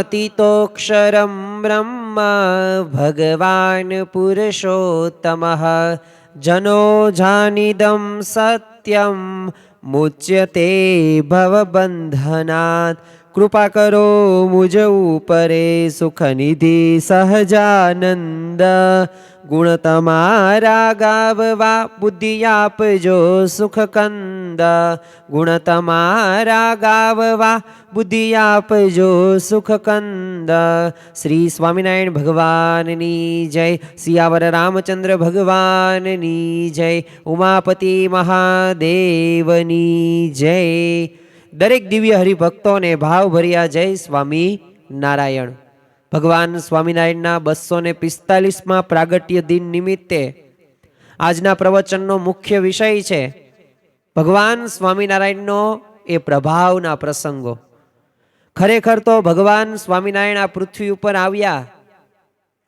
व्योमातीतोऽक्षरं ब्रह्म भगवान् पुरुषोत्तमः जनो जानिदं सत्यं मुच्यते भवबन्धनात्। कृपा करो मुझ ऊपरे सुखनिधि सहजानंद। गुण तमारा गाववा बुद्धि आपजो सुख कंद। गुण तमारा गाववा बुद्धि आपजो सुख कंद। श्री स्वामिनारायण भगवाननी जय। सियावर रामचंद्र भगवाननी जय। उमापति महादेवनी जय। दरेक दिव्य हरिभक्तों ने भाव भरिया जय स्वामी नारायण। भगवान स्वामिनारायणना 245 प्रागट्य दिन निमित्ते आजना प्रवचननो मुख्य विषय छे भगवान स्वामिनारायणनो ए प्रभावना प्रसंगो। खरेखर तो भगवान स्वामिनारायण आ पृथ्वी पर आव्या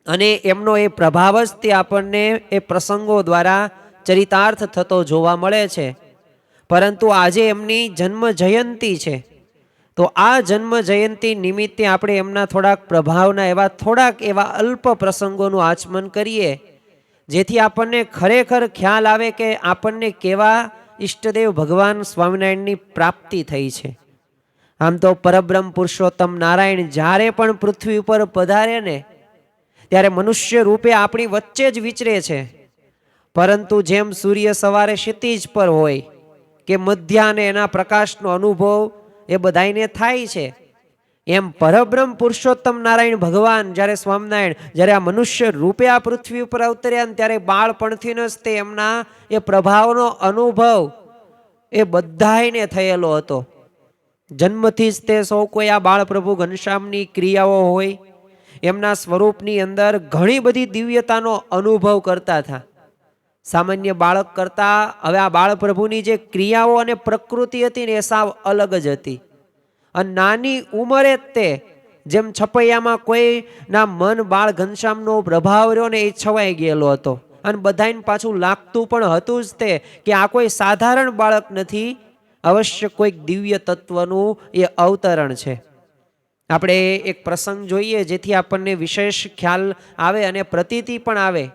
अने एमनो ए प्रभाव ज ते आपणने ए प्रसंगो द्वारा चरितार्थ थतो जोवा मळे छे। परंतु आजे एमनी जन्म जयंती है, तो आ जन्म जयंती निमित्ते आपणे एमना थोड़ाक प्रभावना एवा थोड़ाक एवा अल्प प्रसंगोनुं आचमन करीए, जेथी आपणने खरेखर ख्याल आवे के आपणने केवा इष्टदेव भगवान स्वामिनारायणनी प्राप्ति थई छे। आम तो परब्रह्म पुरुषोत्तम नारायण ज्यारे पण पृथ्वी पर पधारे ने त्यारे मनुष्य रूपे आपणी वच्चे ज विचरे छे। परंतु जेम सूर्य सवारे क्षितिज पर होय के मध्याह्ने एना प्रकाशनो अनुभव ए बधाईने थाय छे, एम परब्रह्म पुरुषोत्तम नारायण भगवान ज्यारे स्वामिनारायण ज्यारे आ मनुष्य रूपे आ पृथ्वी पर अवतर्या त्यारे बाळपणथी ज ते एमना ए प्रभावनो अनुभव ए बधाईने थयेलो हतो। जन्मथी ज ते सौ कोई आ बाळ प्रभु घनश्यामनी क्रियाओ होय एमना स्वरूपनी अंदर घणी बधी दिव्यतानो अनुभव करता था। सामान्य बाळक करता हवे आ बाळ प्रभुनी जे क्रियाओ अने प्रकृति हती ने साव अलग ज हती। अने नानी उमरे ते जेम छपैयामां कोईना मन बाळ घनश्यामनो प्रभाव रह्यो ने ए छवाई गेलो हतो अने बधाईने पाछुं लागतुं पण हतुं ज ते के आ कोई साधारण बाळक नथी, अवश्य कोईक दिव्य तत्वनुं ए अवतरण छे। आपणे एक प्रसंग जोईए जेथी आपणने विशेष ख्याल आवे अने प्रतीति पण आवे।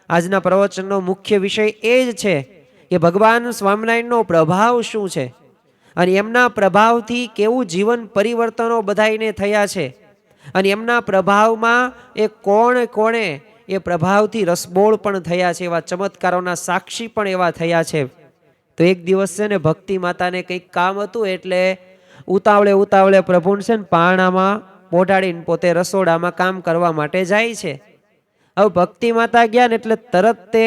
आजना प्रवचननो मुख्य विषय ए ज छे के भगवान स्वामिनारायणनो प्रभाव शुं छे अने एमना प्रभावथी केवुं जीवन परिवर्तनो बधाईने थया छे अने एमना प्रभावमां ए कोणे कोणे ए प्रभावथी रसबोळ पण थया छे, एवा चमत्कारोना साक्षी पण एवा थया छे। तो एक दिवस छे ने भक्ति माताने कंईक काम हतुं एटले उतावळे उतावळे प्रभुने छे ने पारणामां पोढाડીને पोते रसोडामां काम करवा माटे जाय छे। હવે ભક્તિ માતા ગયા ને એટલે તરત તે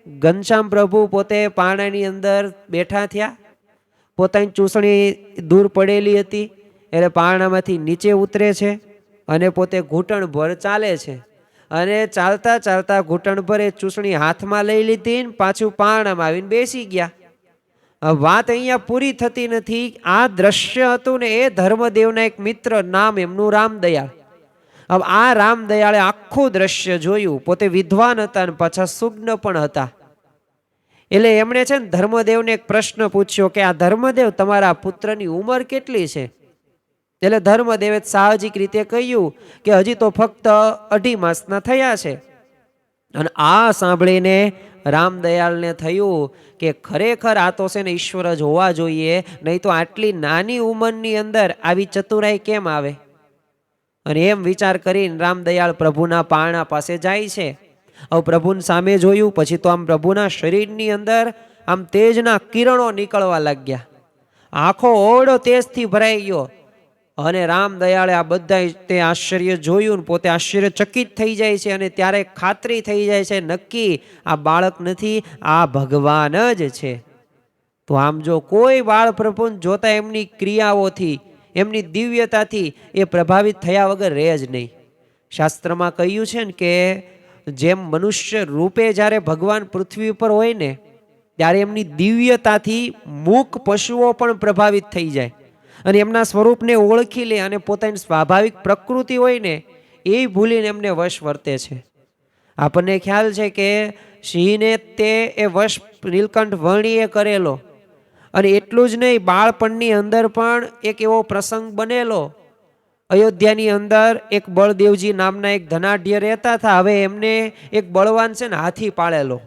ઘનશ્યામ પ્રભુ પોતે પારણાની અંદર બેઠા થયા। પોતાની ચૂસણી દૂર પડેલી હતી એટલે પારણામાંથી નીચે ઉતરે છે અને પોતે ઘૂંટણ ભર ચાલે છે અને ચાલતા ચાલતા ઘૂંટણ ભર એ ચૂસણી હાથમાં લઈ લીધી ને પાછું પારણામાં આવીને બેસી ગયા। વાત અહીંયા પૂરી થતી નથી। આ દ્રશ્ય હતું ને એ ધર્મદેવના એક મિત્ર નામ એમનું રામદયાળ। अब आ रामदयाळे आखू दृश्य जोयुं, पोते विद्वान हता ने पाछा सुज्ञ पण हता। एटले एमणे छे ने धर्मदेवने एक प्रश्न पूछ्यो के आ धर्मदेव तमारा पुत्रनी उमर केटली छे? एटले धर्मदेवे साहजिक रीते कह्युं के हजी तो फक्त 2.5 मासना थया छे। अने आ सांभळीने रामदयाळने थयुं के खरेखर आ तो छे ने ईश्वर ज होवा जोईए, नहीं तो आटली नानी उमरनी अंदर आवी चतुराई केम आवे। અને એમ વિચાર કરીને રામદયાળ પ્રભુના પારણા પાસે જાય છે। હવે પ્રભુની સામે જોયું પછી તો આમ પ્રભુના શરીરની અંદર આમ તેજના કિરણો નીકળવા લાગ્યા। આખો ઓરડો તેજથી ભરાઈ ગયો અને રામદયાળે આ બધા તે આશ્ચર્ય જોયું ને પોતે આશ્ચર્યચકિત થઈ જાય છે અને ત્યારે ખાતરી થઈ જાય છે નક્કી આ બાળક નથી, આ ભગવાન જ છે। તો આમ જો કોઈ બાળ પ્રભુને જોતા એમની ક્રિયાઓથી एमनी दिव्यताथी ए प्रभावित थया वगर रहे ज नहीं। शास्त्र में कह्युं छे के जेम मनुष्य रूपे ज्यारे भगवान पृथ्वी पर होय ने त्यारे एमनी दिव्यताथी मूक पशुओ पण प्रभावित थई जाय अने एमना स्वरूपने ओळखी ले अने पोतानी स्वाभाविक प्रकृति होय ने ए भूलीने एमने वश वर्ते छे। आपने ख्याल छे के सिंहने ते ए वश नीलकंठ वर्णिए करेलो અને એટલું જ નહીં, બાળપણની અંદર પણ એક એવો પ્રસંગ બનેલો અયોધ્યાની અંદર એક બળદેવજી નામના એક ધનાઢ્ય રહેતા હતા. હવે એમને એક બળવાન છે ને હાથી પાળેલો.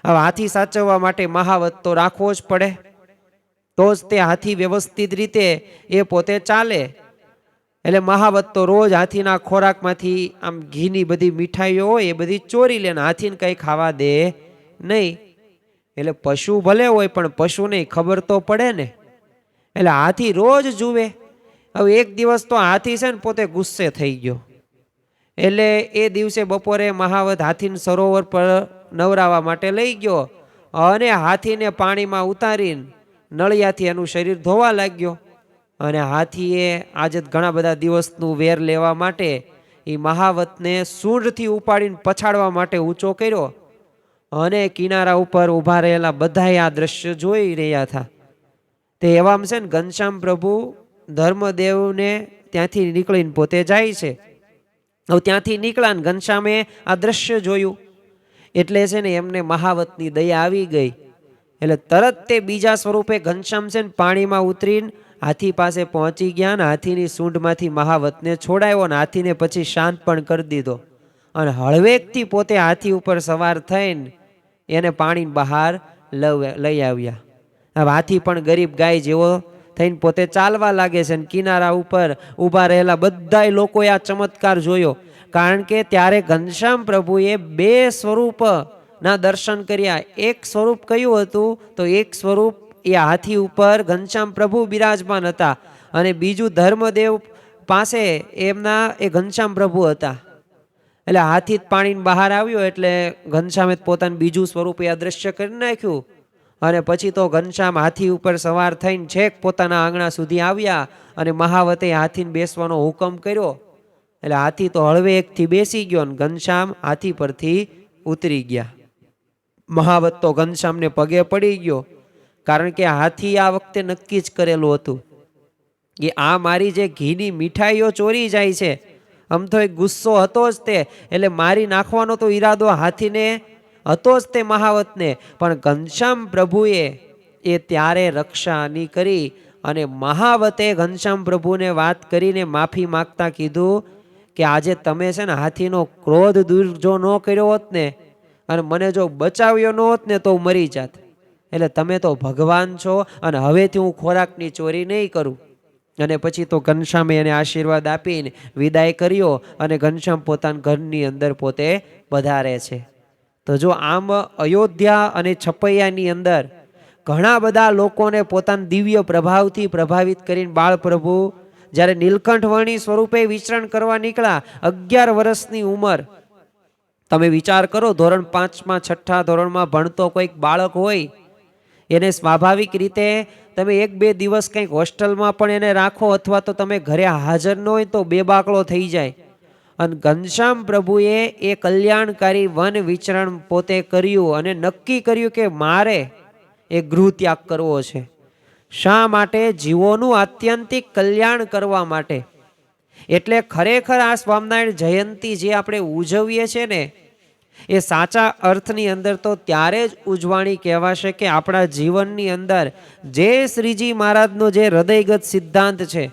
હવે હાથી સાચવવા માટે મહાવત તો રાખવો જ પડે, તો જ તે હાથી વ્યવસ્થિત રીતે એ પોતે ચાલે. એટલે મહાવત તો રોજ હાથીના ખોરાકમાંથી આમ ઘીની બધી મીઠાઈઓ હોય એ બધી ચોરી લે ને હાથીને કંઈ ખાવા દે નહીં. એટલે પશુ ભલે હોય પણ પશુને ખબર તો પડે ને. એટલે હાથી રોજ જુએ. હવે એક દિવસ તો હાથી છે ને પોતે ગુસ્સે થઈ ગયો. એટલે એ દિવસે બપોરે મહાવત હાથીને સરોવર પર નવરાવા માટે લઈ ગયો અને હાથીને પાણીમાં ઉતારીને નળિયાથી એનું શરીર ધોવા લાગ્યો. અને હાથીએ આજે ઘણા બધા દિવસનું વેર લેવા માટે એ મહાવતને સૂંઢથી ઉપાડીને પછાડવા માટે ઊંચો કર્યો. અને કિનારા ઉપર ઊભા રહેલા બધાએ આ દ્રશ્ય જોઈ રહ્યા હતા. તે એવામાં છે ને ઘનશ્યામ પ્રભુ ધર્મદેવને ત્યાંથી નીકળીને પોતે જાય છે. હવે ત્યાંથી નીકળ્યા ને ઘનશ્યામે આ દ્રશ્ય જોયું એટલે છે ને એમને મહાવતની દયા આવી ગઈ. એટલે તરત તે બીજા સ્વરૂપે ઘનશ્યામ છે ને પાણીમાં ઉતરીને હાથી પાસે પહોંચી ગયા ને હાથીની સૂંઢમાંથી મહાવતને છોડાયો ને હાથીને પછી શાંત પણ કરી દીધો. અને હળવેકથી પોતે હાથી ઉપર સવાર થઈને એને પાણી બહાર લઈ આવ્યા. હવે હાથી પણ ગરીબ ગાય જેવો થઈને પોતે ચાલવા લાગે છે. ને કિનારા ઉપર ઊભા રહેલા બધાય લોકોએ આ ચમત્કાર જોયો. કારણ કે ત્યારે ઘનશ્યામ પ્રભુએ બે સ્વરૂપના દર્શન કર્યા. એક સ્વરૂપ કયું હતું તો એક સ્વરૂપ એ હાથી ઉપર ઘનશ્યામ પ્રભુ બિરાજમાન હતા અને બીજું ધર્મદેવ પાસે એમના એ ઘનશ્યામ પ્રભુ હતા. એટલે હાથી પાણીને બહાર આવ્યો એટલે ઘનશ્યામે પોતાનું બીજું સ્વરૂપ એ અદ્રશ્ય કરી નાખ્યું. અને પછી તો ઘનશ્યામ હાથી ઉપર સવાર થઈને છેક પોતાના આંગણા સુધી આવ્યા અને મહાવતે હાથીને બેસવાનો હુકમ કર્યો. એટલે હાથી તો હળવેકથી બેસી ગયો ને ઘનશ્યામ હાથી પરથી ઉતરી ગયા. મહાવત તો ઘનશ્યામને પગે પડી ગયો. કારણ કે હાથી આ વખતે નક્કી જ કરેલું હતું કે આ મારી જે ઘીની મીઠાઈઓ ચોરી જાય છે, આમ તો એક ગુસ્સો હતો જ તે, એટલે મારી નાખવાનો તો ઈરાદો હાથીને હતો જ તે મહાવતને. પણ ઘનશ્યામ પ્રભુએ એ ત્યારે રક્ષાની કરી અને મહાવતે ઘનશ્યામ પ્રભુને વાત કરીને માફી માગતા કીધું કે આજે તમે છે ને હાથીનો ક્રોધ દૂર જો ન કર્યો હોત ને અને મને જો બચાવ્યો ન હોત ને તો મરી જાત. એટલે તમે તો ભગવાન છો અને હવેથી હું ખોરાકની ચોરી નહીં કરું. અને પછી તો ઘનશ્યામે એને આશીર્વાદ આપીને વિદાય કર્યો અને ઘનશ્યામ પોતાના ઘરની અંદર પોતે પધારે છે. તો જો આમ અયોધ્યા અને છપૈયાની અંદર ઘણા બધા લોકોને પોતાના દિવ્ય પ્રભાવથી પ્રભાવિત કરીને બાળ પ્રભુ જ્યારે નીલકંઠ વર્ણી સ્વરૂપે વિચરણ કરવા નીકળ્યા, 11 વર્ષની ઉંમર. તમે વિચાર કરો, ધોરણ 5માં 6 ધોરણમાં ભણતો કોઈક બાળક હોય એને સ્વાભાવિક રીતે તમે 1-2 દિવસ કંઈક હોસ્ટેલમાં પણ એને રાખો અથવા તો તમે ઘરે હાજર ન હોય તો બેબાકળો થઈ જાય. અને ઘનશ્યામ પ્રભુએ એ કલ્યાણકારી વન વિચરણ પોતે કર્યું અને નક્કી કર્યું કે મારે એ ગૃહ ત્યાગ કરવો છે. શા માટે? જીવોનું આત્યંતિક કલ્યાણ કરવા માટે. એટલે ખરેખર આ સ્વામિનારાયણ જયંતિ જે આપણે ઉજવીએ છીએ ને એ સાચા અર્થની અંદર તો ત્યારે જ ઉજવાણી કહેવાશે કે આપણા જીવનની અંદર જે શ્રીજી મહારાજનો જે હૃદયગત સિદ્ધાંત છે,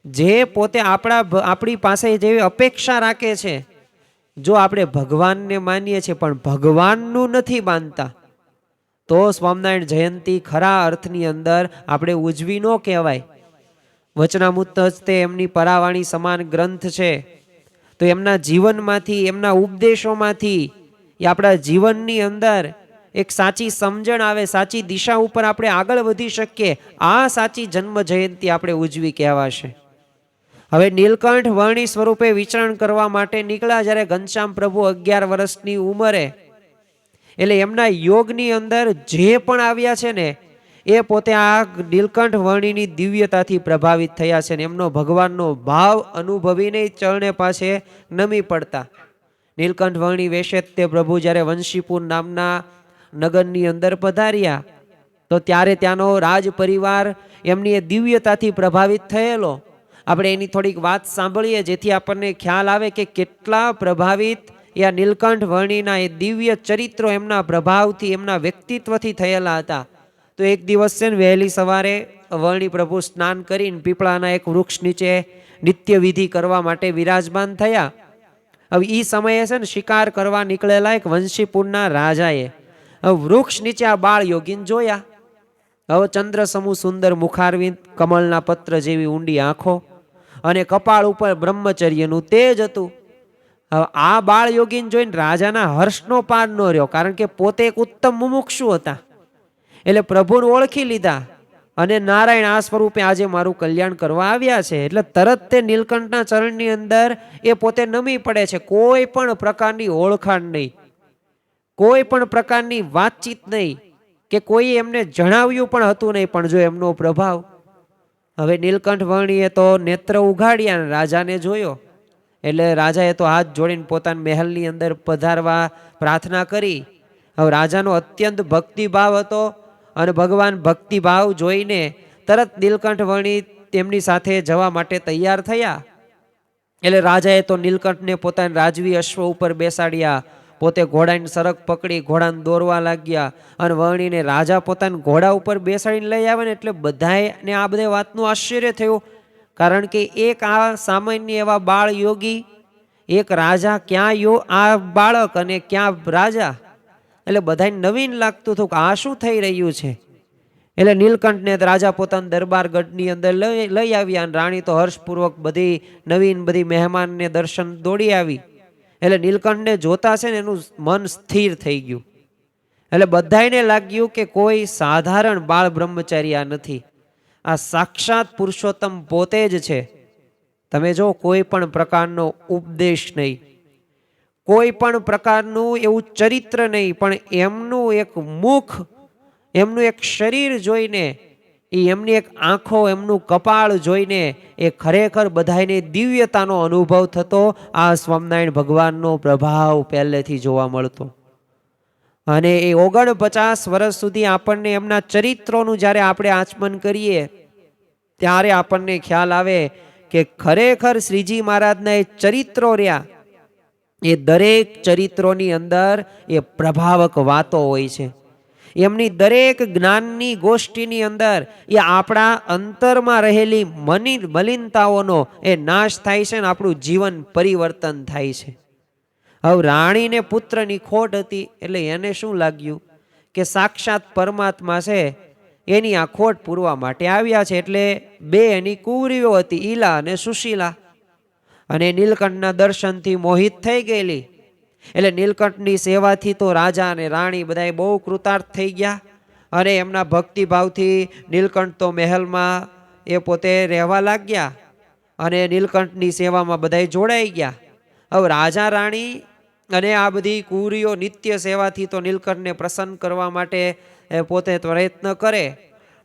જે પોતે આપણી પાસે જેવી અપેક્ષા રાખે છે, જો આપણે ભગવાનને માનીએ છીએ પણ ભગવાનનું નથી માનતા તો સ્વામિનારાયણ જયંતિ ખરા અર્થની અંદર આપણે ઉજવી ન કહેવાય. વચનામૃત હસ્તે એમની પરાવાણી સમાન ગ્રંથ છે. તો એમના જીવનમાંથી, એમના ઉપદેશોમાંથી એ આપણા જીવનની અંદર એક સાચી સમજણ આવે, સાચી દિશા ઉપર આપણે આગળ વધી શકીએ. આ સાચી જન્મ જયંતિ આપણે ઉજવી કહેવાશે. હવે નીલકંઠ વર્ણી સ્વરૂપે વિચરણ કરવા માટે નીકળ્યા જ્યારે ઘનશ્યામ પ્રભુ 11 વર્ષની ઉંમરે. એટલે એમના યોગની અંદર જે પણ આવ્યા છે ને એ પોતે આ નીલકંઠ વર્ણીની દિવ્યતાથી પ્રભાવિત થયા છે ને એમનો ભગવાનનો ભાવ અનુભવીને ચરણે પાસે નમી પડતા. નીલકંઠ વર્ણી વેશે તે પ્રભુ જ્યારે વંશીપુર નામના નગરની અંદર પધાર્યા તો ત્યારે ત્યાંનો રાજ પરિવાર એમની એ દિવ્યતાથી પ્રભાવિત થયેલો. આપણે એની થોડીક વાત સાંભળીએ જેથી આપણને ખ્યાલ આવે કે કેટલા પ્રભાવિત એ આ નીલકંઠ વર્ણીના એ દિવ્ય ચરિત્રો એમના પ્રભાવથી, એમના વ્યક્તિત્વથી થયેલા હતા. તો એક દિવસ છે ને વહેલી સવારે વર્ણી પ્રભુ સ્નાન કરીને પીપળાના એક વૃક્ષ નીચે નિત્ય વિધિ કરવા માટે વિરાજમાન થયા. હવે એ સમયે છે ને શિકાર કરવા નીકળેલા એક વંશીપુરના રાજાએ હવે વૃક્ષ નીચે આ બાળ યોગીને જોયા. હવે ચંદ્ર સમૂહ સુંદર મુખારવિંદ, કમળના પત્ર જેવી ઊંડી આંખો અને કપાળ ઉપર બ્રહ્મચર્યનું તેજ હતું. હવે આ બાળ યોગીને જોઈને રાજાના હર્ષનો પાર ન રહ્યો, કારણ કે પોતે એક ઉત્તમ મુમુક્ષુ હતા. એટલે પ્રભુને ઓળખી લીધા અને નારાયણ આ સ્વરૂપે આજે મારું કલ્યાણ કરવા આવ્યા છે. એટલે તરત તે નીલકંઠના ચરણની અંદર એ પોતે નમી પડે છે. કોઈ પણ પ્રકારની ઓળખાણ નહીં, કોઈ પણ પ્રકારની વાતચીત નહીં, કે કોઈ એમને જણાવ્યું પણ હતું નહીં, પણ જો એમનો પ્રભાવ. હવે નીલકંઠ વર્ણીએ તો નેત્ર ઉઘાડ્યા અને રાજાને જોયો. એટલે રાજાએ તો હાથ જોડીને પોતાના મહેલની અંદર પધારવા પ્રાર્થના કરી. હવે રાજાનો અત્યંત ભક્તિભાવ હતો અને ભગવાન ભક્તિભાવ જોઈને તરત નીલકંઠ વર્ણી તેમની સાથે જવા માટે તૈયાર થયા. એટલે રાજાએ તો નીલકંઠને પોતાના રાજવી અશ્વ ઉપર બેસાડ્યા, પોતે ઘોડાની સરક પકડી ઘોડાને દોરવા લાગ્યા અને વર્ણીને રાજા પોતાના ઘોડા ઉપર બેસાડીને લઈ આવે ને એટલે બધાને આ બધા વાતનું આશ્ચર્ય થયું. કારણ કે એક આ સામાન્ય એવા બાળ યોગી, એક રાજા, ક્યાં આ બાળક અને ક્યાં રાજા. એટલે બધાને નવીન લાગતું હતું કે આ શું થઈ રહ્યું છે. એટલે નીલકંઠને રાજા પોતાના દરબાર ગઢની અંદર લઈ આવ્યા અને રાણી તો હર્ષપૂર્વક બધી નવીન બધી મહેમાનને દર્શન દોડી આવી. એટલે નીલકંઠને જોતા છે ને એનું મન સ્થિર થઈ ગયું. એટલે બધાને લાગ્યું કે કોઈ સાધારણ બાળ બ્રહ્મચારી આ નથી, આ સાક્ષાત પુરુષોત્તમ પોતે જ છે. તમે જો કોઈ પણ પ્રકારનો ઉપદેશ નહીં, કોઈ પણ પ્રકારનું એવું ચરિત્ર નહીં, પણ એમનું એક મુખ, એમનું એક શરીર જોઈને, એમની એક આંખો, એમનું કપાળ જોઈને એ ખરેખર બધાને દિવ્યતાનો અનુભવ થતો. આ સ્વામિનારાયણ ભગવાનનો પ્રભાવ પહેલેથી જોવા મળતો. અને એ 49 વર્ષ સુધી આપણને એમના ચરિત્રોનું જ્યારે આપણે આચમન કરીએ ત્યારે આપણને ખ્યાલ આવે કે ખરેખર શ્રીજી મહારાજના એ ચરિત્રો રહ્યા, એ દરેક ચરિત્રોની અંદર એ પ્રભાવક વાતો હોય છે. એમની દરેક જ્ઞાનની ગોષ્ઠીની અંદર એ આપણા અંતરમાં રહેલી મલિનતાઓનો એ નાશ થાય છે ને આપણું જીવન પરિવર્તન થાય છે. હવે રાણીને પુત્રની ખોટ હતી એટલે એને શું લાગ્યું કે સાક્ષાત પરમાત્મા છે એની આ ખોટ પૂરવા માટે આવ્યા છે. એટલે બે એની કુંવરીઓ હતી, ઈલા અને સુશીલા, અને નીલકંઠના દર્શનથી મોહિત થઈ ગયેલી. એટલે નીલકંઠની સેવાથી તો રાજા અને રાણી બધાએ બહુ કૃતાર્થ થઈ ગયા અને એમના ભક્તિભાવથી નીલકંઠ તો મહેલમાં એ પોતે રહેવા લાગ્યા અને નીલકંઠની સેવામાં બધાએ જોડાઈ ગયા. હવે રાજા રાણી અને આ બધી કુંવરીઓ નિત્ય સેવાથી તો નીલકંઠને પ્રસન્ન કરવા માટે પોતે પ્રયત્ન કરે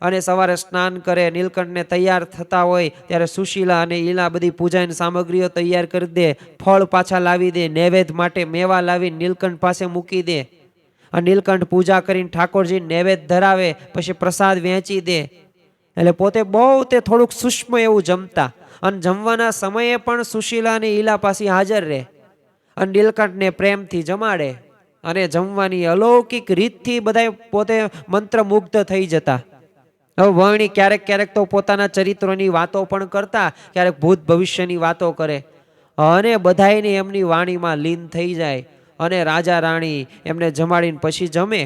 અને સવારે સ્નાન કરે. નીલકંઠને તૈયાર થતા હોય ત્યારે સુશીલા અને ઈલા બધી પૂજાની સામગ્રીઓ તૈયાર કરી દે, ફળ પાછા લાવી દે, નૈવેદ્ય માટે મેવા લાવી નીલકંઠ પાસે મૂકી દે. અને નીલકંઠ પૂજા કરીને ઠાકોરજી નૈવેદ્ય ધરાવે, પછી પ્રસાદ વહેંચી દે. એટલે પોતે બહુ તે થોડુંક સૂક્ષ્મ એવું જમતા અને જમવાના સમયે પણ સુશીલા અને ઈલા પાસે હાજર રહે અને નીલકંઠને પ્રેમથી જમાડે અને જમવાની અલૌકિક રીતથી બધા પોતે મંત્રમુગ્ધ થઈ જતા. હવે વર્ણી ક્યારેક ક્યારેક તો પોતાના ચરિત્રોની વાતો પણ કરતા, ક્યારેક ભૂત ભવિષ્યની વાતો કરે અને બધાયને એમની વાણીમાં લીન થઈ જાય. અને રાજા રાણી એમને જમાડીને પછી જમે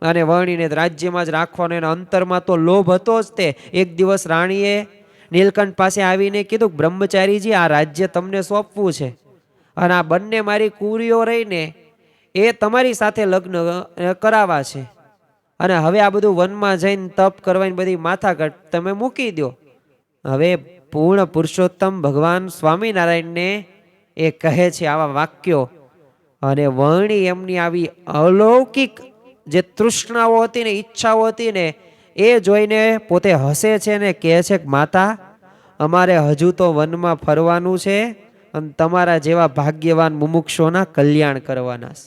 અને વર્ણીને રાજ્યમાં જ રાખવાનો એના અંતરમાં તો લોભ હતો જ. તે એક દિવસ રાણીએ નીલકંઠ પાસે આવીને કીધું, બ્રહ્મચારીજી આ રાજ્ય તમને સોંપવું છે અને આ બંને મારી કુંવરીઓ રહીને એ તમારી સાથે લગ્ન કરાવવા છે અને હવે આ બધું વનમાં જઈને તપ કરવાની બધી માથાકટ તમે મૂકી દો. હવે પૂર્ણ પુરુષોત્તમ ભગવાન સ્વામિનારાયણને એ કહે છે આવા વાક્યો અને વર્ણી એમની આવી અલૌકિક જે તૃષ્ણાઓ હતી ને, ઈચ્છાઓ હતી ને, એ જોઈને પોતે હસે છે ને કહે છે કે માતા, અમારે હજુ તો વનમાં ફરવાનું છે અને તમારા જેવા ભાગ્યવાન મુમુક્ષોના કલ્યાણ કરવાના છે.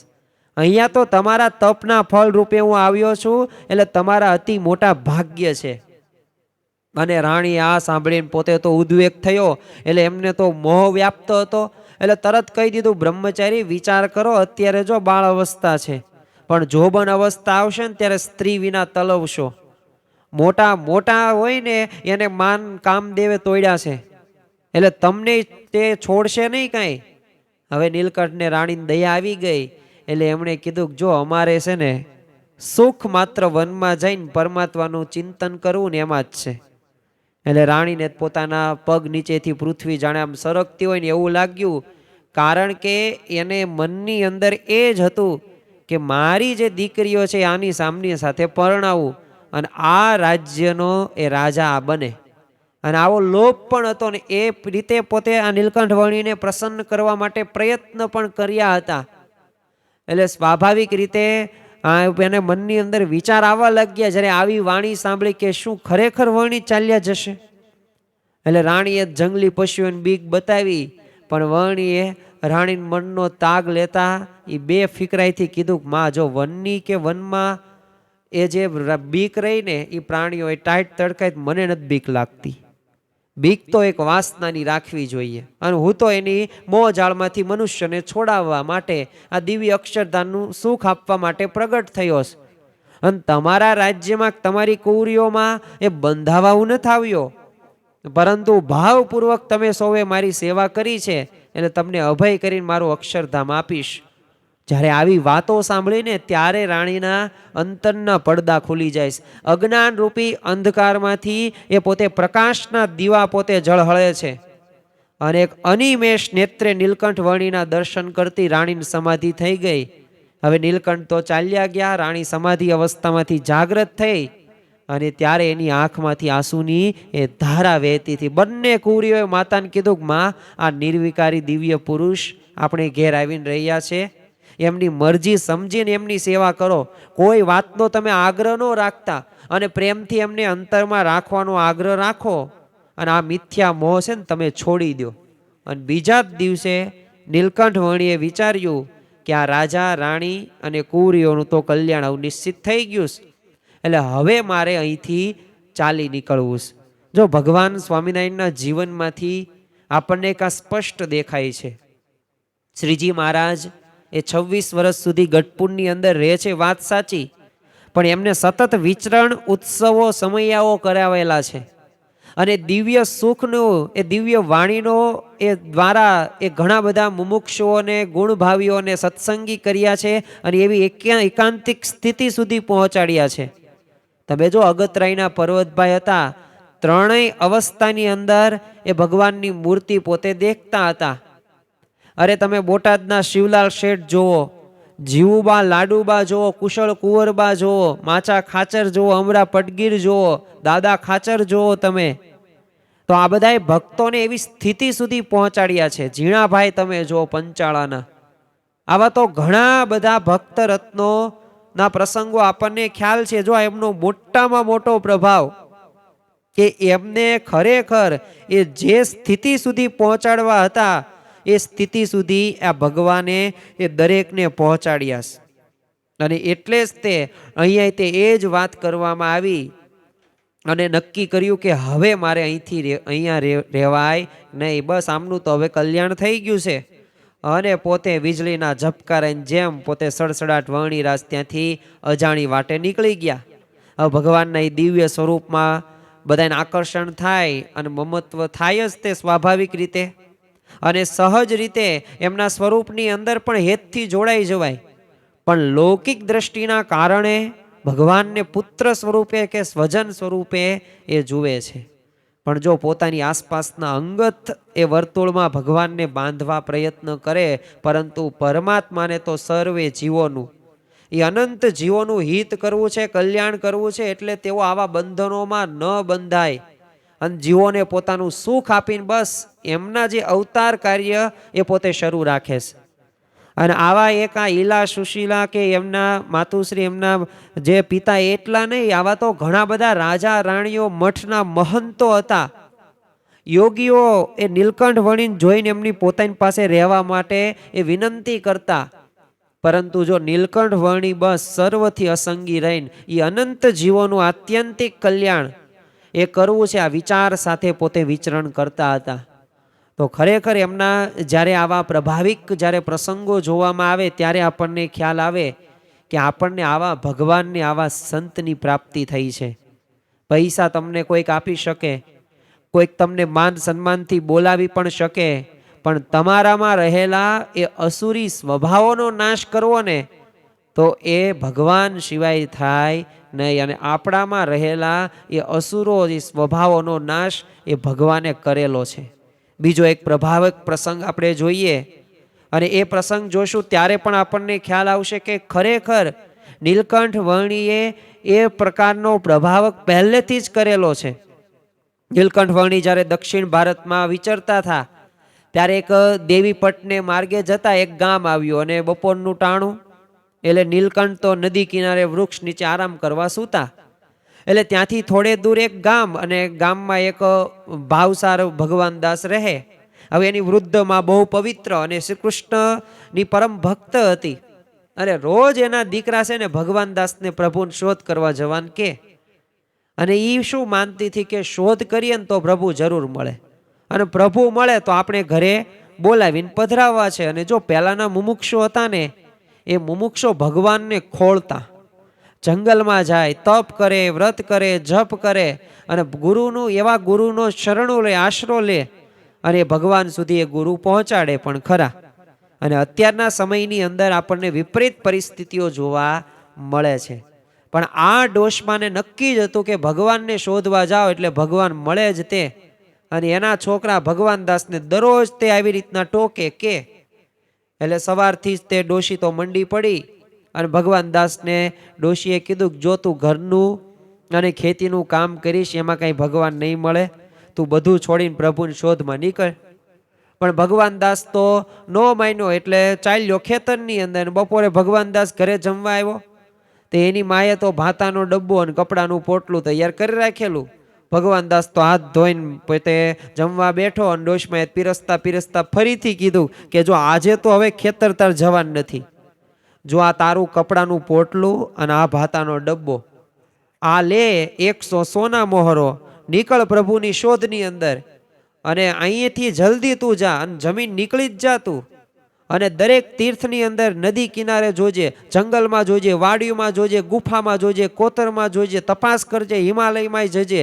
અહીંયા તો તમારા તપના ફળ રૂપે હું આવ્યો છું, એટલે તમારા અતિ મોટા ભાગ્ય છે. અને રાણી આ સાંભળીને પોતે તો ઉદ્વેગ થયો, એટલે એમને તો મોહ વ્યાપ્ત હતો. એટલે તરત કહી દીધું, બ્રહ્મચારી વિચાર કરો, અત્યારે જો બાળ અવસ્થા છે, પણ જોબન અવસ્થા આવશે ને ત્યારે સ્ત્રી વિના તલવશો મોટા મોટા હોય ને એને માન કામદેવે તોડ્યા છે, એટલે તમને તે છોડશે નહીં કાંઈ. હવે નીલકંઠને રાણીને દયા આવી ગઈ એટલે એમણે કીધું જો અમારે છે ને સુખ માત્ર વનમાં જઈને પરમાત્માનું ચિંતન કરવું ને એમાં જ છે. એટલે રાણીને પોતાના પગ નીચેથી પૃથ્વી જાણે આમ સરકતી હોય ને એવું લાગ્યું, કારણ કે એને મનની અંદર એ જ હતું કે મારી જે દીકરીઓ છે આની સામની સાથે પરણાવું અને આ રાજ્યનો એ રાજા બને. અને આવો લોભ પણ હતો ને એ રીતે પોતે આ નીલકંઠ વર્ણીને પ્રસન્ન કરવા માટે પ્રયત્ન પણ કર્યા હતા. એટલે સ્વાભાવિક રીતે એને મનની અંદર વિચાર આવવા લાગ્યા જ્યારે આવી વાણી સાંભળી કે શું ખરેખર વર્ણી ચાલ્યા જશે. એટલે રાણીએ જંગલી પશુઓને બીક બતાવી, પણ વર્ણીએ રાણીના મનનો તાગ લેતા એ બે ફિકરાઈથી કીધું કે માં જો વનની કે વનમાં એ જે બીક રહી ને એ પ્રાણીઓ એ ટાઈટ તડકાય મને નથી બીક લાગતી. બીક તો એક વાસનાની રાખવી જોઈએ, અને હું તો એની મોહ જાળમાંથી મનુષ્યને છોડાવવા માટે આ દિવ્ય અક્ષરધામનું સુખ આપવા માટે પ્રગટ થયો છે. અને તમારા રાજ્યમાં તમારી કુંવરીઓમાં એ બંધાવા હું નથી આવ્યો, પરંતુ ભાવપૂર્વક તમે સૌએ મારી સેવા કરી છે એટલે તમને અભય કરીને મારું અક્ષરધામ આપીશ. જ્યારે આવી વાતો સાંભળીને ત્યારે રાણીના અંતરના પડદા ખુલી જાય. અજ્ઞાન રૂપી અંધકારમાંથી એ પોતે પ્રકાશના દીવા પોતે ઝળહળે છે, અને એક અનિમેષ નેત્રે નીલકંઠ વર્ણીના દર્શન કરતી રાણીની સમાધિ થઈ ગઈ. હવે નીલકંઠ તો ચાલ્યા ગયા, રાણી સમાધિ અવસ્થામાંથી જાગૃત થઈ, અને ત્યારે એની આંખમાંથી આંસુની એ ધારા વહેતી હતી. બંને કુંવરીઓએ માતાને કીધું કે માં આ નિર્વિકારી દિવ્ય પુરુષ આપણે ઘેર આવીને રહ્યા છે, એમની મરજી સમજીને એમની સેવા કરો. કોઈ વાતનો તમે આગ્રહ ન રાખતા અને પ્રેમથી એમને અંતરમાં રાખવાનો આગ્રહ રાખો, અને આ મિથ્યા મોહ છે ને તમે છોડી દો. અને બીજા જ દિવસે નીલકંઠ વર્ણીએ વિચાર્યું કે આ રાજા રાણી અને કુંવરીઓનું તો કલ્યાણ આવું નિશ્ચિત થઈ ગયું છે, એટલે હવે મારે અહીંથી ચાલી નીકળવું છે. જો ભગવાન સ્વામિનારાયણના જીવનમાંથી આપણને એક સ્પષ્ટ દેખાય છે. શ્રીજી મહારાજ એ 26 વર્ષ સુધી ગઢપુરની અંદર રહે છે, વાત સાચી, પણ એમને સતત વિચરણ ઉત્સવો સમયાઓ કરાવેલા છે, અને દિવ્ય સુખનું એ દિવ્ય વાણીનો એ દ્વારા એ ઘણા બધા મુમુક્ષુઓને ગુણભાવીઓને સત્સંગી કર્યા છે, અને એવી એકાંતિક સ્થિતિ સુધી પહોંચાડ્યા છે. તમે જો અગતરાયના પર્વતભાઈ હતા, ત્રણેય અવસ્થાની અંદર એ ભગવાનની મૂર્તિ પોતે દેખતા હતા. અરે તમે બોટાદના શિવલાલ શેઠ જુઓ, જીવુબા લાડુબા જુઓ, કુશળ કુંવરબા જુઓ, માચા ખાચર જુઓ, અમરા પટગીર જુઓ, દાદા ખાચર જુઓ તમે, તો આ બધાએ ભક્તોને એવી સ્થિતિ સુધી પહોંચાડ્યા છે. ઝીણાભાઈ તમે જુઓ પંચાળાના, આવા તો ઘણા બધા ભક્ત રત્નો ના પ્રસંગો આપણને ખ્યાલ છે. જો એમનો મોટામાં મોટો પ્રભાવ કે એમને ખરેખર એ જે સ્થિતિ સુધી પહોંચાડવા હતા એ સ્થિતિ સુધી આ ભગવાને એ દરેકને પહોંચાડ્યા છે. અને એટલે જ તે અહીંયા તે એ જ વાત કરવામાં આવી અને નક્કી કર્યું કે હવે મારે અહીંયા રહેવાય નહીં, બસ આમનું તો હવે કલ્યાણ થઈ ગયું છે. અને પોતે વીજળીના ઝબકારાની જેમ પોતે સડસડાટ વર્ણીરાજ ત્યાંથી અજાણી વાટે નીકળી ગયા. હવે ભગવાનના એ દિવ્ય સ્વરૂપમાં બધાને આકર્ષણ થાય અને મમત્વ થાય જ તે સ્વાભાવિક રીતે, અને સહજ રીતે એમના સ્વરૂપની અંદર પણ હેતથી જોડાઈ જવાય. પણ લૌકિક દ્રષ્ટિના કારણે ભગવાનને પુત્ર સ્વરૂપે કે સ્વજન સ્વરૂપે એ જુએ છે. પણ જો પોતાની આસપાસના અંગત એ વર્તુળમાં ભગવાનને બાંધવા પ્રયત્ન કરે, પરંતુ પરમાત્માને તો સર્વે જીવોનું એ અનંત જીવોનું હિત કરવું છે, કલ્યાણ કરવું છે, એટલે તેઓ આવા બંધનોમાં ન બંધાય અને જીવોને પોતાનું સુખ આપીને બસ એમના જે અવતાર કાર્ય એ પોતે શરૂ રાખે છે. અને આવા એક આ ઈલા સુશીલા કે એમના માતુશ્રી એમના જે પિતા એટલા નહીં, આવા તો ઘણા બધા રાજા રાણીઓ મઠના મહંતો હતા. યોગીઓ એ નીલકંઠ વર્ણીને જોઈને એમની પોતાની પાસે રહેવા માટે એ વિનંતી કરતા, પરંતુ જો નીલકંઠ વર્ણી બસ સર્વથી અસંગી રહીને એ અનંત જીવોનું આત્યંતિક કલ્યાણ એ કરવું છે આ વિચાર સાથે પોતે વિચરણ કરતા હતા. તો ખરેખર એમના જ્યારે આવા પ્રભાવિક જ્યારે પ્રસંગો જોવામાં આવે ત્યારે આપણને ખ્યાલ આવે કે આપણને આવા ભગવાનની આવા સંતની પ્રાપ્તિ થઈ છે. પૈસા તમને કોઈક આપી શકે, કોઈક તમને માન સન્માનથી બોલાવી પણ શકે, પણ તમારામાં રહેલા એ અસુરી સ્વભાવોનો નાશ કરવો ને તો એ ભગવાન સિવાય થાય નહીં. અને આપણામાં રહેલા એ અસુરો એ સ્વભાવોનો નાશ એ ભગવાને કરેલો છે. બીજો એક પ્રભાવક પ્રસંગ આપણે જોઈએ, અને એ પ્રસંગ જોશું ત્યારે પણ આપણને ખ્યાલ આવશે કે ખરેખર નીલકંઠ વર્ણીએ એ પ્રકારનો પ્રભાવક પહેલેથી જ કરેલો છે. નીલકંઠ વર્ણી જ્યારે દક્ષિણ ભારતમાં વિચરતા હતા ત્યારે એક દેવીપટને માર્ગે જતા એક ગામ આવ્યું, અને બપોરનું ટાણું એટલે નીલકંઠ તો નદી કિનારે વૃક્ષ નીચે આરામ કરવા સૂતા. એટલે ત્યાંથી થોડે દૂર એક ગામ, અને ગામમાં એક ભાવસાર ભગવાન દાસ રહે. હવે એની વૃદ્ધ માં બહુ પવિત્ર અને શ્રી કૃષ્ણની પરમ ભક્ત હતી, અને રોજ એના દીકરા છે ને ભગવાન દાસને પ્રભુને શોધ કરવા જવાન કે, અને એ શું માનતી હતી કે શોધ કરીએ ને તો પ્રભુ જરૂર મળે, અને પ્રભુ મળે તો આપણે ઘરે બોલાવીને પધરાવવા છે. અને જો પહેલાના મુમુક્ષો હતા ને એ મુમુક્ષો ભગવાનને ખોળતા, જંગલમાં જાય, તપ કરે, વ્રત કરે, જપ કરે, અને ગુરુનું એવા ગુરુનો શરણો લે, આશરો લે, અને ભગવાન સુધી એ ગુરુ પહોંચાડે પણ ખરા. અને અત્યારના સમયની અંદર આપણને વિપરીત પરિસ્થિતિઓ જોવા મળે છે. પણ આ ડોશમાને નક્કી જ હતું કે ભગવાનને શોધવા જાઓ એટલે ભગવાન મળે જ તે. અને એના છોકરા ભગવાન દાસને દરરોજ તે આવી રીતના ટોકે કે, એટલે સવારથી જ તે ડોશી તો મંડી પડી. અને ભગવાન દાસને ડોશીએ કીધું જો તું ઘરનું અને ખેતીનું કામ કરીશ એમાં કાંઈ ભગવાન નહીં મળે, તું બધું છોડીને પ્રભુની શોધમાં નીકળ. પણ ભગવાન દાસ તો નો માન્યો, એટલે ચાલ્યો ખેતરની અંદર. બપોરે ભગવાન દાસ ઘરે જમવા આવ્યો તો એની માએ તો ભાતાનો ડબ્બો અને કપડાનું પોટલું તૈયાર કરી રાખેલું. ભગવાન દાસ તો હાથ ધોઈને પોતે જમવા બેઠો, અને ડોશમાં પીરસતા પીરસતા ફરીથી કીધું કે જો આજે તો હવે ખેતર તાર જવાનું નથી, જો આ તારું કપડાનું પોટલું અને આ ભાતાનો ડબ્બો આ લે, 100 સોના મોહરો, નીકળ પ્રભુની શોધની અંદર. અને અહીંયાથી જલ્દી તું જા, અને જમીન નીકળી જ જા તું. અને દરેક તીર્થની અંદર નદી કિનારે જોજે, જંગલમાં જોજે, વાડીઓમાં જોજે, ગુફામાં જોજે, કોતરમાં જોજે, તપાસ કરજે, હિમાલયમાં જજે,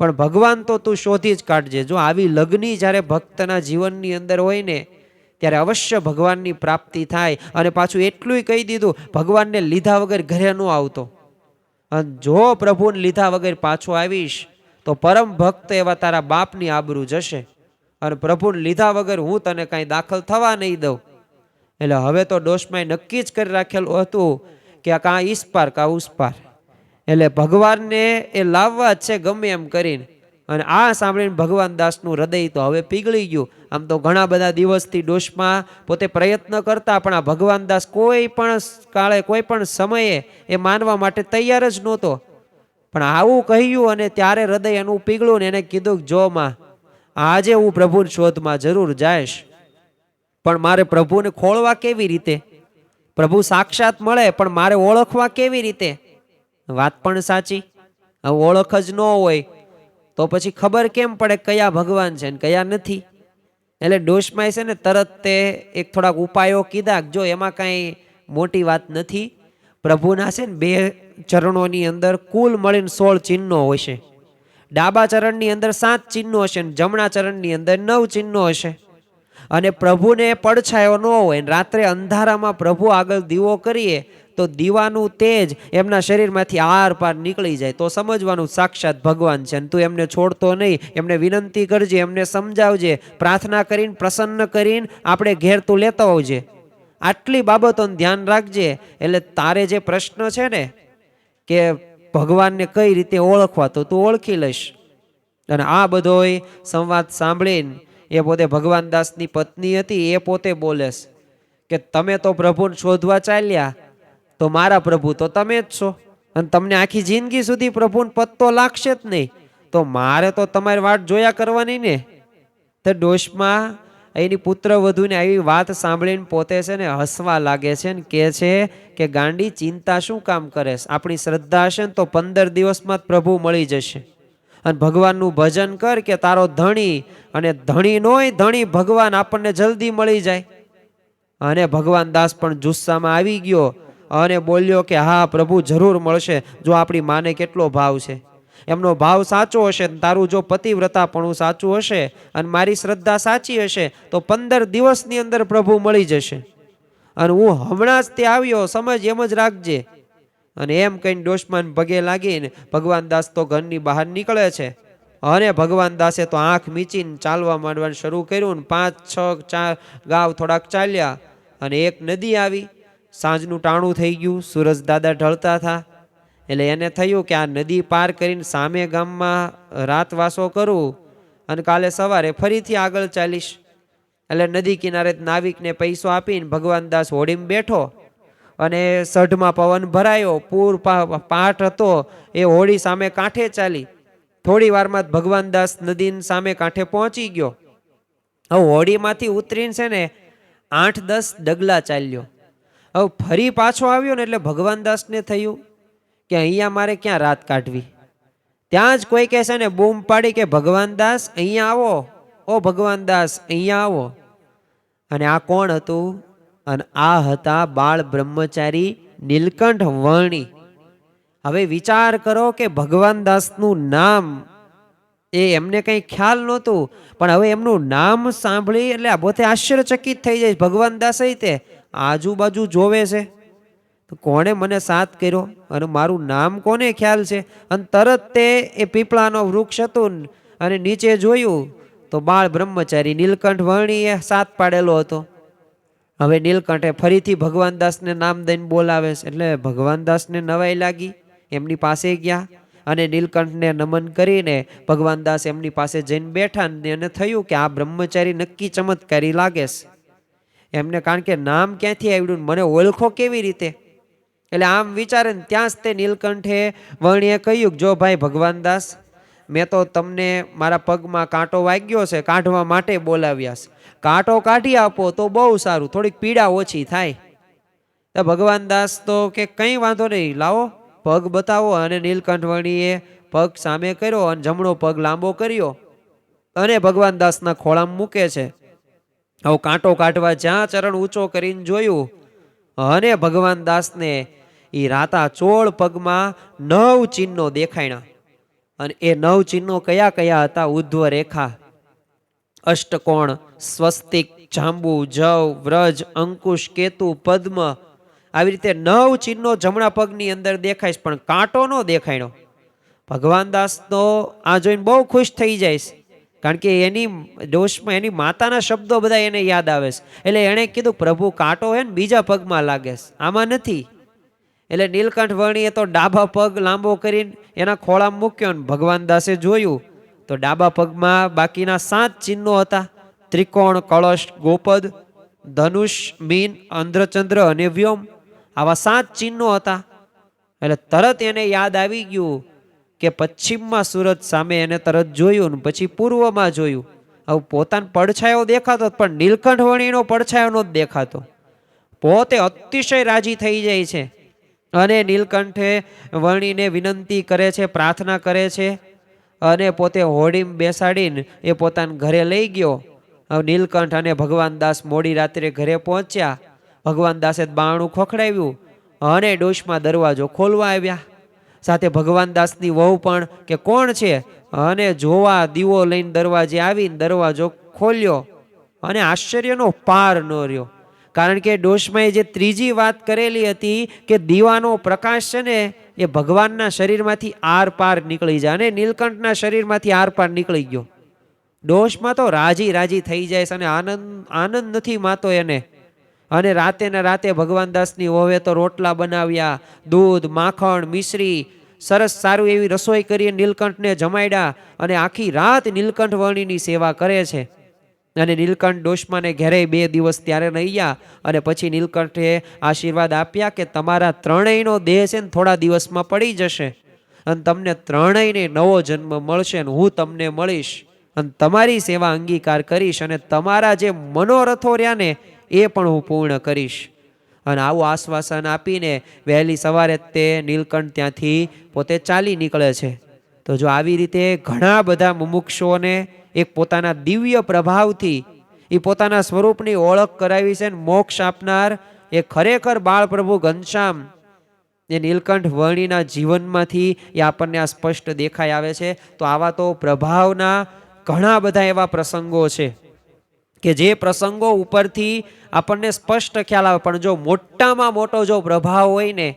પણ ભગવાન તો તું શોધી જ કાઢજે. જો આવી લગ્ની જ્યારે ભક્તના જીવનની અંદર હોય ને ત્યારે અવશ્ય ભગવાનની પ્રાપ્તિ થાય. અને પાછું એટલું કહી દીધું, ભગવાનને લીધા વગર ઘરે ન આવતો, અને જો પ્રભુને લીધા વગર પાછો આવીશ તો પરમ ભક્ત એવા તારા બાપની આબરૂ જશે, અને પ્રભુને લીધા વગર હું તને કાંઈ દાખલ થવા નહીં દઉં. એટલે હવે તો ડોશમાએ નક્કી જ કરી રાખેલું હતું કે આ કાં ઈસપાર કાં ઉસપાર, એટલે ભગવાનને એ લાવવા જ છે ગમે એમ કરીને. અને આ સાંભળીને ભગવાન દાસનું હૃદય તો હવે પીગળી ગયું. આમ તો ઘણા બધા દિવસથી ડોશમાં પોતે પ્રયત્ન કરતા, પણ આ ભગવાન દાસ કોઈ પણ કાળે કોઈ પણ સમયે એ માનવા માટે તૈયાર જ નહોતો. પણ આવું કહ્યું અને ત્યારે હૃદય એનું પીગળું ને એને કીધું જો માં, આજે હું પ્રભુની શોધમાં જરૂર જઈશ, પણ મારે પ્રભુને ખોળવા કેવી રીતે? પ્રભુ સાક્ષાત મળે પણ મારે ઓળખવા કેવી રીતે? વાત પણ સાચી. ઓળખ જ ન હોય તો પછી ખબર કેમ પડે કયા ભગવાન છે ને કયા નથી? એટલે ડોશમાય છે ને તરત તે એક થોડાક ઉપાયો કીધા. જો એમાં કાંઈ મોટી વાત નથી. પ્રભુના છે ને 2 ચરણોની અંદર કુલ મળીને 16 ચિહ્નો હશે. ડાબા ચરણની અંદર 7 ચિહ્નો હશે, જમણા ચરણની અંદર 9 ચિહ્નો હશે. અને પ્રભુને પડછાયો ન હોય, રાત્રે અંધારામાં પ્રભુ આગળ દીવો કરીએ તો દીવાનું તેજ એમના શરીરમાંથી આર પાર નીકળી જાય, તો સમજવાનું સાક્ષાત ભગવાન છે. અને તું એમને છોડતો નહીં, એમને વિનંતી કરજે, એમને સમજાવજે, પ્રાર્થના કરીને પ્રસન્ન કરીને આપણે ઘેર તું લેતો આવજે. આટલી બાબતોનું ધ્યાન રાખજે. એટલે તારે જે પ્રશ્ન છે ને કે ભગવાનને કઈ રીતે ઓળખવા, તો તું ઓળખી લઈશ. અને આ બધોય સંવાદ સાંભળીને એ પોતે ભગવાન દાસની પત્ની હતી, એ પોતે બોલે કે તમે તો પ્રભુને શોધવા ચાલ્યા, તો મારા પ્રભુ તો તમે જ છો, અને તમને આખી જિંદગી સુધી પ્રભુને પત્તો લાગશે જ નહીં, તો મારે તો તમારી વાટ જોયા કરવાની ને. તો ડોશમાં એની પુત્ર વધુને આવી વાત સાંભળીને પોતે છે ને હસવા લાગે છે ને કહે છે કે ગાંડી ચિંતા શું કામ કરેશ? આપણી શ્રદ્ધા હશે ને તો 15 દિવસમાં જ પ્રભુ મળી જશે. અને ભગવાનનું ભજન કર કે તારો ધણી, અને ધણી નોય ધણી ભગવાન આપણને જલ્દી મળી જાય. અને ભગવાન દાસ પણ જુસ્સામાં આવી ગયો અને બોલ્યો કે હા પ્રભુ જરૂર મળશે. જો આપણી માને કેટલો ભાવ છે, એમનો ભાવ સાચો હશે, તારું જો પતિવ્રતાપણું સાચું હશે અને મારી શ્રદ્ધા સાચી હશે તો 15 દિવસની અંદર પ્રભુ મળી જશે અને હું હમણાં જ તે આવ્યો, સમજ એમ જ રાખજે. અને એમ કહીને ડોશમાન પગે લાગીને ભગવાન દાસ તો ઘરની બહાર નીકળે છે. અને ભગવાન દાસે તો આંખ મીચીને ચાલવા માંડવાનું શરૂ કર્યું. 5-6 ગાવ થોડાક ચાલ્યા અને એક નદી આવી. સાંજનું ટાણું થઈ ગયું, સૂરજ દાદા ઢળતા હતા. એટલે એને થયું કે આ નદી પાર કરીને સામે ગામમાં રાતવાસો કરું અને કાલે સવારે ફરીથી આગળ ચાલીશ. એટલે નદી કિનારે નાવિકને પૈસો આપીને ભગવાન દાસ હોડીમાં બેઠો અને સઢમાં પવન ભરાયો, પૂર પાટ હતો, એ હોડી સામે કાંઠે ચાલી. થોડી વારમાં જ ભગવાન દાસ નદીની સામે કાંઠે પહોંચી ગયો. હવે હોડીમાંથી ઉતરીને છે ને 8-10 ડગલા ચાલ્યો. હવે ફરી પાછો આવ્યો ને એટલે ભગવાન દાસને થયું કે અહીંયા મારે ક્યાં રાત કાઢવી. ત્યાં જ કોઈ કહે છે ને બૂમ પાડી કે ભગવાન દાસ અહીંયા આવો, ઓ ભગવાન દાસ અહીંયા આવો. અને આ કોણ હતું? અને આ હતા બાળ બ્રહ્મચારી નીલકંઠ વર્ણી. હવે વિચાર કરો કે ભગવાન દાસનું નામ એ એમને કંઈ ખ્યાલ નહોતું, પણ હવે એમનું નામ સાંભળી એટલે આ પોતે આશ્ચર્યચકિત થઈ જાય. ભગવાન દાસ તે આજુબાજુ જોવે છે તો કોણે મને સાથ કર્યો અને મારું નામ કોને ખ્યાલ છે. અને તરત તે એ પીપળાનો વૃક્ષ હતું અને નીચે જોયું તો બાળ બ્રહ્મચારી નીલકંઠ વર્ણીએ સાથ પાડેલો હતો. હવે નીલકંઠે ફરીથી ભગવાન દાસને નામ દઈને બોલાવે છે. એટલે ભગવાન દાસને નવાઈ લાગી, એમની પાસે ગયા અને નીલકંઠને નમન કરીને ભગવાન દાસ એમની પાસે જઈને બેઠા. એને થયું કે આ બ્રહ્મચારી નક્કી ચમત્કારી લાગે છે એમને, કારણ કે નામ ક્યાંથી આવ્યું, મને ઓળખો કેવી રીતે. એટલે આમ વિચારે ને ત્યાં જ તે નીલકંઠે વર્ણીએ કહ્યું, જો ભાઈ ભગવાન દાસ, મેં તો તમને મારા પગમાં કાંટો વાગ્યો છે, કાઢવા માટે બોલાવ્યા છે. કાંટો કાઢી આપો તો બહુ સારું, થોડીક પીડા ઓછી થાય. તો ભગવાન દાસ તો કે કંઈ વાંધો નહીં, લાવો પગ બતાવો. અને નીલકંઠ વર્ણીએ પગ સામે કર્યો અને જમણો પગ લાંબો કર્યો અને ભગવાન દાસના ખોળામાં મૂકે છે. હવે કાંટો કાઢવા જ્યાં ચરણ ઊંચો કરીને જોયું અને ભગવાન દાસને એ રાતા ચોળ પગમાં 9 ચિહ્નો દેખાણ્યા. અને એ 9 ચિહ્નો કયા કયા હતા? ઉધ્વ રેખા, અષ્ટકોણ, સ્વસ્તિક, જાંબુ, જવ, વ્રજ, અંકુશ, કેતુ, પદ્મ, આવી રીતે 9 ચિહ્નો જમણા પગની અંદર દેખાય, પણ કાંટો નો દેખાણ્યો. ભગવાન દાસ તો આ જોઈને બહુ ખુશ થઈ જાય છે, કારણ કે એની દોષમાં એની માતાના શબ્દો બધા એને યાદ આવે છે. એટલે એણે કીધું પ્રભુ કાંટો હે ને બીજા પગમાં લાગે છે, આમાં નથી. એટલે નીલકંઠ વર્ણીએ તો ડાબા પગ લાંબો કરીને એના ખોળામાં મૂક્યો ને ભગવાન દાસે જોયું તો ડાબા પગમાં બાકીના 7 ચિહ્નો હતા: ત્રિકોણ, કળશ, ગોપદ, ધનુષ, મીન, અંધ્રચંદ્ર અને વ્યોમ. આવા 7 ચિહ્નો હતા. એટલે તરત એને યાદ આવી ગયું કે પશ્ચિમમાં સૂરજ સામે એને તરત જોયું ને પછી પૂર્વમાં જોયું. હવે પોતાનો પડછાયો દેખાતો પણ નીલકંઠ વર્ણીનો પડછાયો નો દેખાતો. પોતે અતિશય રાજી થઈ જાય છે અને નીલકંઠે વર્ણીને વિનંતી કરે છે, પ્રાર્થના કરે છે અને પોતે હોડીમાં બેસાડીને એ પોતાના ઘરે લઈ ગયો. હવે નીલકંઠ અને ભગવાન દાસ મોડી રાત્રે ઘરે પહોંચ્યા. ભગવાન દાસે બારણું ખોખડાવ્યું અને ડોશમાં દરવાજો ખોલવા આવ્યા. સાથે ભગવાન દાસની વહુ પણ કે કોણ છે અને જોવા દીવો લઈને દરવાજે આવીને દરવાજો ખોલ્યો અને આશ્ચર્યનો પાર ન રહ્યો. કારણ કે ડોશમાએ જે ત્રીજી વાત કરેલી હતી કે દીવાનો પ્રકાશ છે ને એ ભગવાનના શરીરમાંથી આર પાર નીકળી જાય અને નીલકંઠના શરીરમાંથી આર પાર નીકળી ગયો. ડોશમાં તો રાજી રાજી થઈ જાય છે અને આનંદ નથી માતો એને. અને રાતે ને રાતે ભગવાન દાસની વહુએ તો રોટલા બનાવ્યા, દૂધ, માખણ, મિશ્રી, સરસ સારું એવી રસોઈ કરી નીલકંઠને જમાડ્યા અને આખી રાત નીલકંઠ વર્ણીની સેવા કરે છે. અને નીલકંઠ ડોશમાને ઘેરે 2 દિવસ ત્યારે રહ્યા અને પછી નીલકંઠે આશીર્વાદ આપ્યા કે તમારા ત્રણેયનો દેહ છે ને થોડા દિવસમાં પડી જશે અને તમને ત્રણેયને નવો જન્મ મળશે અને હું તમને મળીશ અને તમારી સેવા અંગીકાર કરીશ અને તમારા જે મનોરથો રહ્યા ને એ પણ હું પૂર્ણ કરીશ. અને આવું આશ્વાસન આપીને વહેલી સવારે તે નીલકંઠ ત્યાંથી પોતે ચાલી નીકળે છે. તો જો આવી રીતે ઘણા બધા મુમુક્ષુઓને એક પોતાના દિવ્ય પ્રભાવથી એ પોતાના સ્વરૂપની ઓળખ કરાવી છે. મોક્ષ આપનાર એ ખરેખર બાળ પ્રભુ ઘનશ્યામ એ નીલકંઠ વર્ણિના જીવનમાંથી એ આપણને આ સ્પષ્ટ દેખાઈ આવે છે. તો આવા તો પ્રભાવના ઘણા બધા એવા પ્રસંગો છે કે જે પ્રસંગો ઉપરથી આપણને સ્પષ્ટ ખ્યાલ આવે, પણ જો મોટામાં મોટો જો પ્રભાવ હોય ને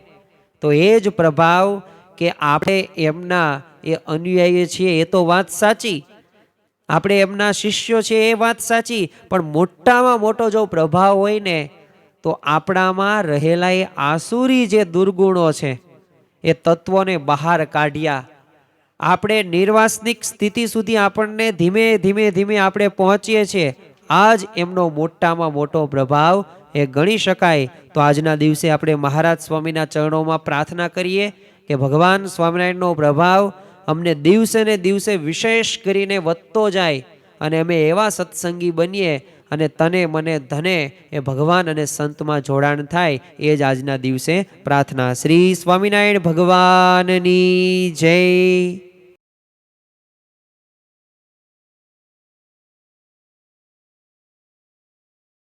તો એ જ પ્રભાવ કે આપણે એમના એ અનુયાયી છીએ એ તો વાત સાચી, આપણે એમના શિષ્યો છીએ એ વાત સાચી, પણ મોટામાં મોટો જો પ્રભાવ હોય ને તો આપણામાં રહેલા એ આસુરી જે દુર્ગુણો છે એ તત્વોને બહાર કાઢ્યા. આપણે નિર્વાસનિક સ્થિતિ સુધી આપણને ધીમે ધીમે ધીમે આપણે પહોંચીએ છીએ. આ જ એમનો મોટામાં મોટો પ્રભાવ એ ગણી શકાય. તો આજના દિવસે આપણે મહારાજ સ્વામીના ચરણોમાં પ્રાર્થના કરીએ કે ભગવાન સ્વામિનારાયણનો પ્રભાવ અમને દિવસે ને દિવસે વિશેષ કરીને વધતો જાય અને અમે એવા સત્સંગી બનીએ અને તને મને ધને એ ભગવાન અને સંતમાં જોડાણ થાય. એ જ આજના દિવસે પ્રાર્થના. શ્રી સ્વામિનારાયણ ભગવાનની જય.